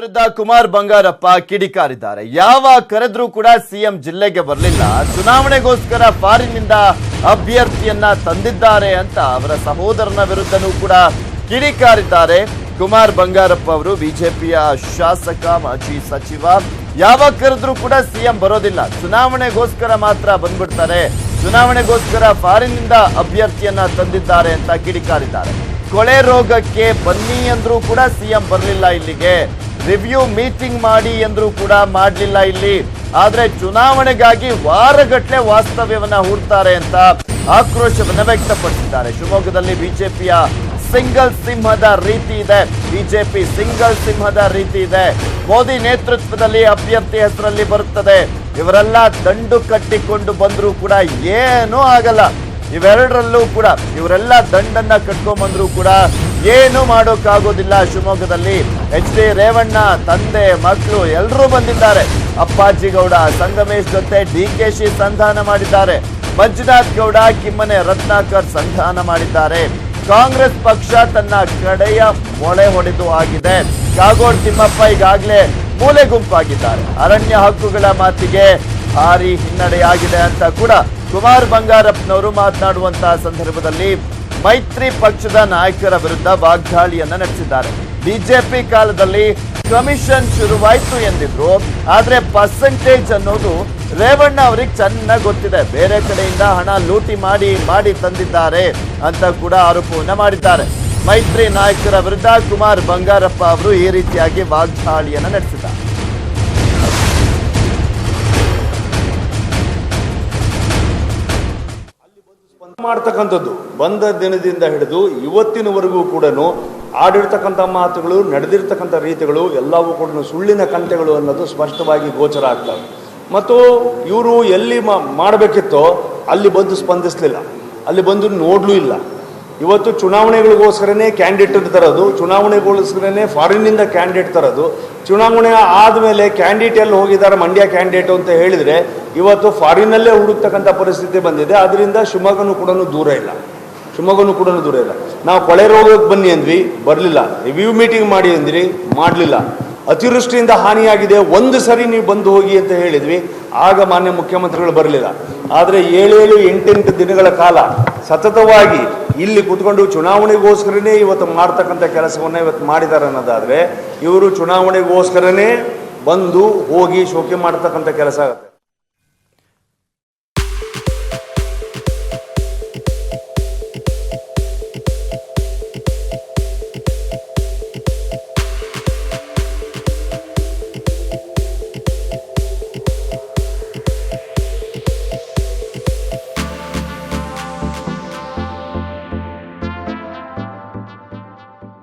ವಿರುದ್ಧ ಕುಮಾರ್ ಬಂಗಾರಪ್ಪ ಕಿಡಿಕಾರಿದ್ದಾರೆ. ಯಾವ ಕರೆದ್ರೂ ಕೂಡ ಸಿಎಂ ಜಿಲ್ಲೆಗೆ ಬರಲಿಲ್ಲ, ಚುನಾವಣೆಗೋಸ್ಕರ ಫಾರಿನ್ನಿಂದ ಅಭ್ಯರ್ಥಿಯನ್ನ ತಂದಿದ್ದಾರೆ ಅಂತ ಅವರ ಸಹೋದರನ ವಿರುದ್ಧನೂ ಕೂಡ ಕಿಡಿಕಾರಿದ್ದಾರೆ. ಕುಮಾರ್ ಬಂಗಾರಪ್ಪ ಅವರು ಬಿಜೆಪಿಯ ಶಾಸಕ, ಮಾಜಿ ಸಚಿವ. ಯಾವ ಕರೆದ್ರೂ ಕೂಡ ಸಿಎಂ ಬರೋದಿಲ್ಲ, ಚುನಾವಣೆಗೋಸ್ಕರ ಮಾತ್ರ ಬಂದ್ಬಿಡ್ತಾರೆ, ಚುನಾವಣೆಗೋಸ್ಕರ ಫಾರಿನ್ನಿಂದ ಅಭ್ಯರ್ಥಿಯನ್ನ ತಂದಿದ್ದಾರೆ ಅಂತ ಕಿಡಿಕಾರಿದ್ದಾರೆ. ಕೊಳೆ ರೋಗಕ್ಕೆ ಬನ್ನಿ ಅಂದ್ರೂ ಕೂಡ ಸಿಎಂ ಬರಲಿಲ್ಲ ಇಲ್ಲಿಗೆ, ರಿವ್ಯೂ ಮೀಟಿಂಗ್ ಮಾಡಿ ಎಂದ್ರೂ ಕೂಡ ಮಾಡಲಿಲ್ಲ ಇಲ್ಲಿ. ಆದ್ರೆ ಚುನಾವಣೆಗಾಗಿ ವಾರಗಟ್ಟಲೆ ವಾಸ್ತವ್ಯವನ್ನ ಹೂಡ್ತಾರೆ ಅಂತ ಆಕ್ರೋಶವನ್ನ ವ್ಯಕ್ತಪಡಿಸಿದ್ದಾರೆ. ಶಿವಮೊಗ್ಗದಲ್ಲಿ ಬಿಜೆಪಿಯ ಸಿಂಗಲ್ ಸಿಂಹದ ರೀತಿ ಇದೆ, ಬಿಜೆಪಿ ಸಿಂಗಲ್ ಸಿಂಹದ ರೀತಿ ಇದೆ. ಮೋದಿ ನೇತೃತ್ವದಲ್ಲಿ ಅಭ್ಯರ್ಥಿ ಹೆಸರಲ್ಲಿ ಬರುತ್ತದೆ, ಇವರೆಲ್ಲ ದಂಡು ಕಟ್ಟಿಕೊಂಡು ಬಂದ್ರೂ ಕೂಡ ಏನೂ ಆಗಲ್ಲ. ಇವೆರಡರಲ್ಲೂ ಕೂಡ ಇವರೆಲ್ಲ ದಂಡನ್ನ ಕಟ್ಕೊಂಡ್ಬಂದ್ರು ಕೂಡ ಏನು ಮಾಡೋಕ್ಕಾಗೋದಿಲ್ಲ. ಶಿವಮೊಗ್ಗದಲ್ಲಿ HD ರೇವಣ್ಣ ತಂದೆ ಮಕ್ಕಳು ಎಲ್ಲರೂ ಬಂದಿದ್ದಾರೆ. ಅಪ್ಪಾಜಿ ಗೌಡ ಸಂಗಮೇಶ್ ಜೊತೆ DKಶಿ ಸಂಧಾನ ಮಾಡಿದ್ದಾರೆ. ಮಂಜುನಾಥ್ ಗೌಡ ಕಿಮ್ಮನೆ ರತ್ನಾಕರ್ ಸಂಧಾನ ಮಾಡಿದ್ದಾರೆ. ಕಾಂಗ್ರೆಸ್ ಪಕ್ಷ ತನ್ನ ಕಡೆಯ ಮೊಳೆ ಹೊಡೆದು ಆಗಿದೆ. ಕಾಗೋಡು ತಿಮ್ಮಪ್ಪ ಈಗಾಗಲೇ ಮೂಲೆ ಗುಂಪಾಗಿದ್ದಾರೆ. ಅರಣ್ಯ ಹಕ್ಕುಗಳ ಮಾತಿಗೆ ಭಾರಿ ಹಿನ್ನಡೆಯಾಗಿದೆ ಅಂತ ಕೂಡ ಕುಮಾರ್ ಬಂಗಾರಪ್ಪನವರು ಮಾತನಾಡುವಂತಹ ಸಂದರ್ಭದಲ್ಲಿ ಮೈತ್ರಿ ಪಕ್ಷದ ನಾಯಕರ ವಿರುದ್ಧ ವಾಗ್ದಾಳಿಯನ್ನ ನಡೆಸಿದ್ದಾರೆ. ಬಿಜೆಪಿ ಕಾಲದಲ್ಲಿ ಕಮಿಷನ್ ಶುರುವಾಯಿತು ಎಂದಿದ್ರು, ಆದ್ರೆ ಪರ್ಸೆಂಟೇಜ್ ಅನ್ನೋದು ರೇವಣ್ಣ ಅವರಿಗೆ ಚೆನ್ನಾಗಿ ಗೊತ್ತಿದೆ. ಬೇರೆ ಕಡೆಯಿಂದ ಹಣ ಲೂಟಿ ಮಾಡಿ ತಂದಿದ್ದಾರೆ ಅಂತ ಕೂಡ ಆರೋಪವನ್ನ ಮಾಡಿದ್ದಾರೆ. ಮೈತ್ರಿ ನಾಯಕರ ವಿರುದ್ಧ ಕುಮಾರ್ ಬಂಗಾರಪ್ಪ ಅವರು ಈ ರೀತಿಯಾಗಿ ವಾಗ್ದಾಳಿಯನ್ನ ನಡೆಸಿದ್ದಾರೆ. ಮಾಡ್ತಕ್ಕಂಥದ್ದು ಬಂದ ದಿನದಿಂದ ಹಿಡಿದು ಇವತ್ತಿನವರೆಗೂ ಕೂಡ ಆಡಿರ್ತಕ್ಕಂಥ ಮಾತುಗಳು, ನಡೆದಿರ್ತಕ್ಕಂಥ ರೀತಿಗಳು ಎಲ್ಲವೂ ಕೂಡ ಸುಳ್ಳಿನ ಕಂತೆಗಳು ಅನ್ನೋದು ಸ್ಪಷ್ಟವಾಗಿ ಗೋಚರ ಆಗ್ತವೆ. ಮತ್ತು ಇವರು ಎಲ್ಲಿ ಮಾಡಬೇಕಿತ್ತೋ ಅಲ್ಲಿ ಬಂದು ಸ್ಪಂದಿಸಲಿಲ್ಲ, ಅಲ್ಲಿ ಬಂದು ನೋಡಲೂ ಇಲ್ಲ. ಇವತ್ತು ಚುನಾವಣೆಗಳಿಗೋಸ್ಕರನೇ ಕ್ಯಾಂಡಿಡೇಟ್ ತರೋದು, ಚುನಾವಣೆಗೋಸ್ಕರನೇ ಫಾರಿನ್ನಿಂದ ಕ್ಯಾಂಡಿಡೇಟ್ ತರೋದು. ಚುನಾವಣೆ ಆದಮೇಲೆ ಕ್ಯಾಂಡಿಡೇಟ್ ಎಲ್ಲಿ ಹೋಗಿದ್ದಾರೆ, ಮಂಡ್ಯ ಕ್ಯಾಂಡಿಡೇಟ್ ಅಂತ ಹೇಳಿದರೆ ಇವತ್ತು ಫಾರಿನ್ನಲ್ಲೇ ಹುಡುಕ್ತಕ್ಕಂಥ ಪರಿಸ್ಥಿತಿ ಬಂದಿದೆ. ಅದರಿಂದ ಶಿವಮೊಗ್ಗನೂ ಕೂಡ ದೂರ ಇಲ್ಲ, ನಾವು ಕೊಳೆ ರೋಗಕ್ಕೆ ಬನ್ನಿ ಅಂದ್ವಿ, ಬರಲಿಲ್ಲ. ರಿವ್ಯೂ ಮೀಟಿಂಗ್ ಮಾಡಿ ಅಂದ್ರಿ, ಮಾಡಲಿಲ್ಲ. ಅತಿವೃಷ್ಟಿಯಿಂದ ಹಾನಿಯಾಗಿದೆ, ಒಂದು ಸರಿ ನೀವು ಬಂದು ಹೋಗಿ ಅಂತ ಹೇಳಿದ್ವಿ, ಆಗ ಮಾನ್ಯ ಮುಖ್ಯಮಂತ್ರಿಗಳು ಬರಲಿಲ್ಲ. ಆದರೆ 7-8 ದಿನಗಳ ಕಾಲ ಸತತವಾಗಿ ಇಲ್ಲಿ ಕೂತ್ಕೊಂಡು ಚುನಾವಣೆಗೋಸ್ಕರನೇ ಇವತ್ತು ಮಾಡ್ತಕ್ಕಂಥ ಕೆಲಸವನ್ನು ಇವತ್ತು ಮಾಡಿದ್ದಾರೆ ಅನ್ನೋದಾದರೆ, ಇವರು ಚುನಾವಣೆಗೋಸ್ಕರನೇ ಬಂದು ಹೋಗಿ ಶೋಕಿ ಮಾಡ್ತಕ್ಕಂಥ ಕೆಲಸ ಆಗುತ್ತೆ.